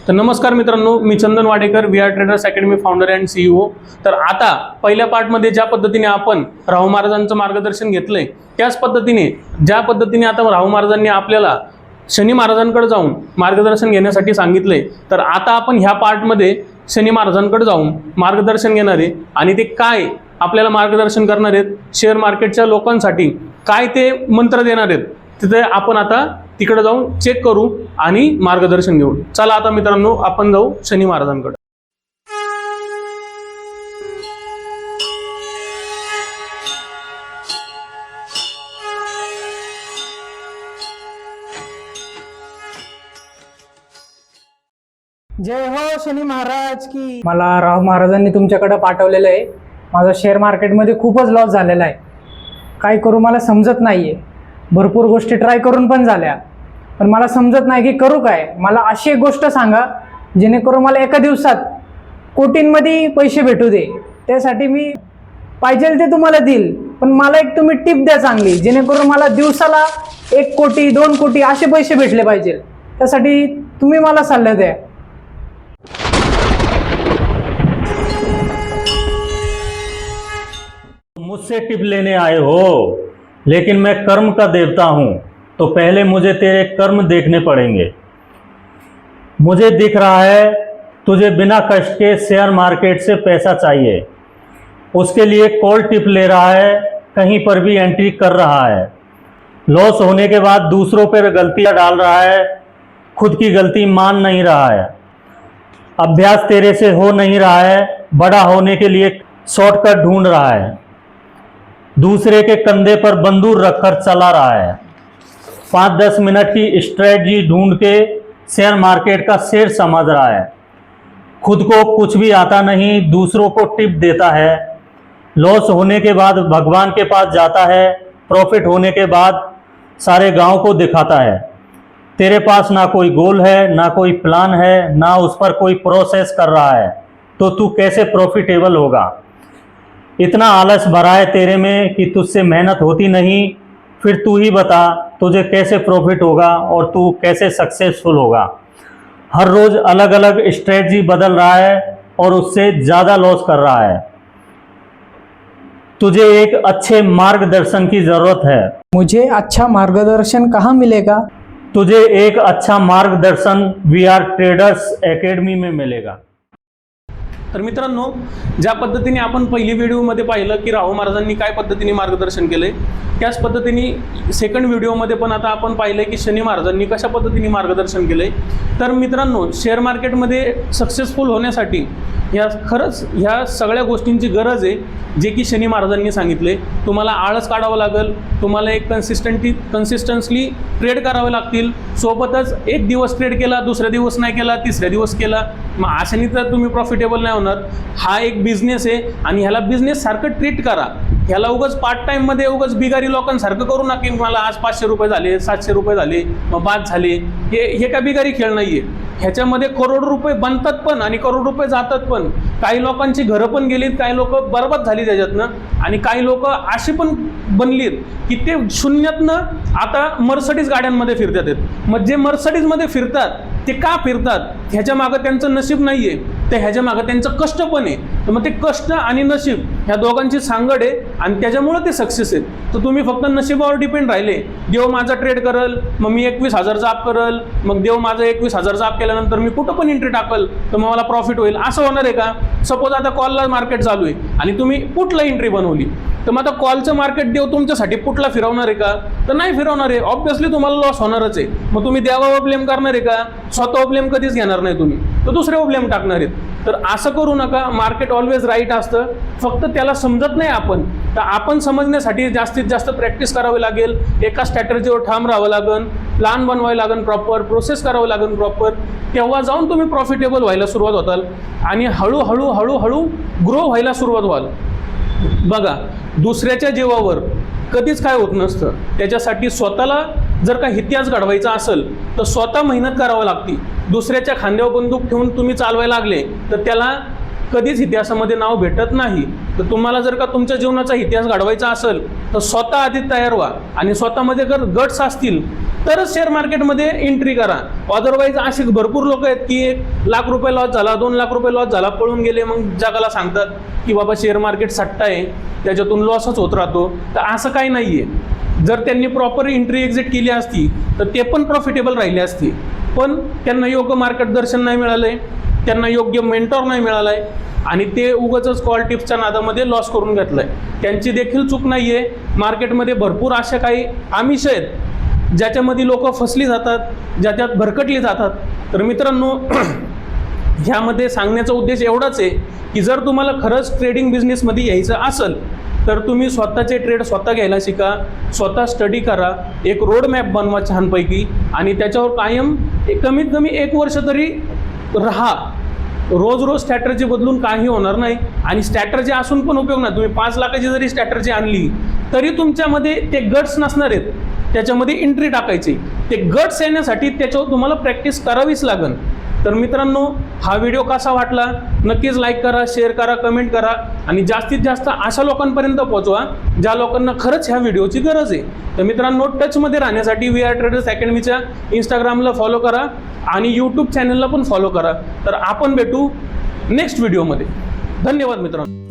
तर नमस्कार मित्रांनो, मी Chandan Wadekar, V R traders academy founder and CEO। तर आता पहिल्या पार्टमध्ये ज्या पद्धतीने आपण राहू महाराजांचं मार्गदर्शन घेतलंय, त्याच पद्धतीने ज्या पद्धतीने आता राहू महाराजांनी आपल्याला शनी महाराजांकडे जाऊन मार्गदर्शन घेण्यासाठी सांगितलंय, तर आता आपण ह्या पार्टमध्ये शनी महाराजांकडे जाऊन मार्गदर्शन घेणार आहे। आणि ते काय आपल्याला मार्गदर्शन करणार आहेत, शेअर मार्केटच्या लोकांसाठी काय ते मंत्र देणार आहेत, तिथे आपण आता तिकडे जाऊन चेक करू आणि मार्गदर्शन घेऊ। चला आता मित्रांनो, आपण जाऊ शनी महाराजांकडे। जय हो शनी महाराज की। मला राहू महाराजांनी तुमच्याकडे पाठवलेलं आहे। माझा शेअर मार्केटमध्ये खूपच लॉस झालेला आहे। काय करू मला समजत नाहीये। भरपूर गोष्टी ट्राय करून पण झाल्या, पण मला समजत नाही की करू काय। मला अशी एक गोष्ट सांगा जेणेकरून मला एका दिवसात कोटींमध्ये पैसे भेटू दे। त्यासाठी मी पाहिजे ते तुम्हाला देईल, पण मला एक तुम्ही टिप द्या चांगली, जेणेकरून मला दिवसाला 1 कोटी 2 कोटी असे पैसे भेटले पाहिजे। त्यासाठी तुम्ही मला सल्ला द्या। मुझसे टिप लेने आए हो, लेकिन मैं कर्म का देवता हूं, तो पहले मुझे तेरे कर्म देखने पड़ेंगे। मुझे दिख रहा है तुझे बिना कष्ट के शेयर मार्केट से पैसा चाहिए, उसके लिए कॉल टिप ले रहा है, कहीं पर भी एंट्री कर रहा है। लॉस होने के बाद दूसरों पर गलतियां डाल रहा है, खुद की गलती मान नहीं रहा है। अभ्यास तेरे से हो नहीं रहा है, बड़ा होने के लिए शॉर्टकट ढूंढ रहा है। दूसरे के कंधे पर बंदूक रखकर चला रहा है। 5-10 मिनट की स्ट्रेटजी ढूंढ के शेयर मार्केट का शेर समझ रहा है। खुद को कुछ भी आता नहीं, दूसरों को टिप देता है। लॉस होने के बाद भगवान के पास जाता है, प्रॉफिट होने के बाद सारे गांव को दिखाता है। तेरे पास ना कोई गोल है, ना कोई प्लान है, ना उस पर कोई प्रोसेस कर रहा है, तो तू कैसे प्रॉफिटेबल होगा। इतना आलस भरा है तेरे में कि तुझसे मेहनत होती नहीं। फिर तू ही बता तुझे कैसे प्रॉफिट होगा और तू कैसे सक्सेसफुल होगा। हर रोज अलग अलग स्ट्रेटजी बदल रहा है और उससे ज़्यादा लॉस कर रहा है। तुझे एक अच्छे मार्गदर्शन की ज़रूरत है। मुझे अच्छा मार्गदर्शन कहाँ मिलेगा? तुझे एक अच्छा मार्गदर्शन वी आर ट्रेडर्स एकेडमी में मिलेगा। तर मित्रांनो, ज्या पद्धतीने आपण पहिली व्हिडिओमध्ये पाहिलं की राहू महाराजांनी काय पद्धतीने मार्गदर्शन केले, त्याच पद्धतीने सेकंड व्हिडिओमध्ये पण आता आपण पाहिलं की शनी महाराजांनी कशा पद्धतीने मार्गदर्शन केले। तर मित्रांनो, शेअर मार्केटमध्ये सक्सेसफुल होण्यासाठी खरंच ह्या सगळ्या गोष्टींची गरज आहे, जे की शनी महाराजांनी सांगितले। तुम्हाला आळस काढावं लागेल, तुम्हाला एक कन्सिस्टन्सली ट्रेड करावे लागतील। सोबतच एक दिवस ट्रेड केला, दुसऱ्या दिवस नाही केला, तिसऱ्या दिवस केला, मग अशाने तर तुम्ही प्रॉफिटेबल नाही होणार। हा एक बिझनेस आहे आणि ह्याला बिझनेस सारखं ट्रीट करा। ह्याला उगाच पार्ट टाईममध्ये उगाच बिगारी लोकांसारखं करू नका की मला आज 500 रुपये झाले, 700 रुपये झाले, मग 5 झाले। हे काय बिगारी खेळ नाही आहे। ह्याच्यामध्ये करोड रुपये बनतात पण आणि करोड रुपये जातात पण। काही लोकांची घरं पण गेलीत, काही लोक बरबाद झाली त्याच्यातनं, आणि काही लोक अशी पण बनलीत की ते शून्यातनं आता मर्सडीज गाड्यांमध्ये फिरतात आहेत। मग जे मर्सडीजमध्ये फिरतात ते का फिरतात? ह्याच्या मागं त्यांचं नशीब नाही आहे, तर ह्याच्या मागं त्यांचं कष्ट पण आहे। तर मग ते कष्ट आणि नशीब ह्या दोघांची सांगड आहे आणि त्याच्यामुळं ते सक्सेस आहेत। तर तुम्ही फक्त नशिबावर डिपेंड राहिले, देव माझा ट्रेड करल, मग मी 21,000 अप करल, मग देव माझं 21,000 अप केल्यानंतर मी कुठं पण एंट्री टाकल तर मग मला प्रॉफिट होईल, असं होणार आहे का? सपोज आता कॉलला मार्केट चालू आहे आणि तुम्ही पुटला एंट्री बनवली, तर मग आता कॉलचं मार्केट देव तुमच्यासाठी पुटला फिरवणार आहे का? तर नाही फिरवणार आहे। ऑब्व्हियसली तुम्हाला लॉस होणारच आहे। मग तुम्ही देवावर ब्लेम करणार आहे का? स्वतःवर ब्लेम कधीच घेणार नाही तुम्ही, तर दुसऱ्यावर ब्लेम टाकणार आहेत। तर असं करू नका। मार्केट ऑलवेज राईट असतं, फक्त त्याला समजत नाही आपण। तर आपण समजण्यासाठी जास्तीत जास्त प्रॅक्टिस करावी लागेल, एका स्ट्रॅटेजीवर ठाम राहावं लागेल, प्लान बनवावं लागेल प्रॉपर, प्रोसेस करावं लागेल प्रॉपर, तेव्हा जाऊन तुम्ही प्रॉफिटेबल व्हायला सुरुवात होताल आणि हळूहळू हळूहळू ग्रो व्हायला सुरुवात व्हाल। बघा, दुसऱ्याच्या जीवावर कधीच काय होत नसतं। त्याच्यासाठी स्वतःला जर का इतिहास घडवायचा असेल तर स्वतः मेहनत करावी लागते। दुसऱ्याच्या खांद्यावर बंदूक ठेवून तुम्ही चालवायला लागले तर त्याला कधीच इतिहासामध्ये नाव भेटत नाही. तर तुम्हाला जर का तुमच्या जीवनाचा इतिहास घडवायचा असेल तर स्वतः आधी तयार व्हा आणि स्वतःमध्ये जर गट्स असतील तरच शेअर मार्केटमध्ये एंट्री करा. अदरवाईज असे भरपूर लोक आहेत की 1 लाख रुपये लॉस झाला, 2 लाख रुपये लॉस झाला, पळून गेले, मग जगाला सांगतात की बाबा शेअर मार्केट सट्टा आहे, त्याच्यातून लॉसच होत राहतो. तर असं काही नाही आहे. जर त्यांनी प्रॉपर एंट्री एक्झिट केली असती तर ते पण प्रॉफिटेबल राहिले असते. पण त्यांना योग्य मार्गदर्शन नाही मिळालं आहे, त्यांना योग्य मेंटॉर नाही मिळाला आहे आणि ते उगाचच कॉल टिप्सच्या नादामध्ये लॉस करून घेतलं आहे. त्यांची देखील चूक नाही आहे. मार्केटमध्ये भरपूर अशा काही आमिष आहेत ज्याच्यामध्ये लोक फसली जातात, ज्याच्यात भरकटली जातात. तर मित्रांनो, ह्यामध्ये सांगण्याचा उद्देश एवढाच आहे की जर तुम्हाला खरंच ट्रेडिंग बिझनेसमध्ये यायचं असेल तर तुम्ही स्वतःचे ट्रेड स्वतः घ्यायला शिका, स्वतः स्टडी करा, एक रोड मॅप बनवा छानपैकी आणि त्याच्यावर कायम कमीत कमी 1 वर्ष तरी राहा. रोज रोज स्ट्रॅटर्जी बदलून काही होणार नाही आणि स्ट्रॅटर्जी असून पण उपयोग नाही. तुम्ही 5 लाखाची जरी स्ट्रॅटर्जी आणली तरी तुमच्यामध्ये ते गट्स नसणार आहेत त्याच्यामध्ये एंट्री टाकायची. ते गट्स येण्यासाठी त्याच्यावर तुम्हाला प्रॅक्टिस करावीच लागेल. तर मित्रांनो, हा व्हिडिओ कसा वाटला नक्कीच लाईक करा, शेअर करा, कमेंट करा आणि जास्तीत जास्त अशा लोकांपर्यंत पोहोचवा ज्या लोकांना खरंच ह्या व्हिडिओची गरज आहे. तर मित्रांनो, टचमध्ये राहण्यासाठी VR ट्रेडर्स अकॅडमीच्या इंस्टाग्रामला फॉलो करा आणि यूट्यूब चॅनलला पण फॉलो करा. तर आपण भेटू नेक्स्ट व्हिडिओमध्ये. धन्यवाद मित्रांनो.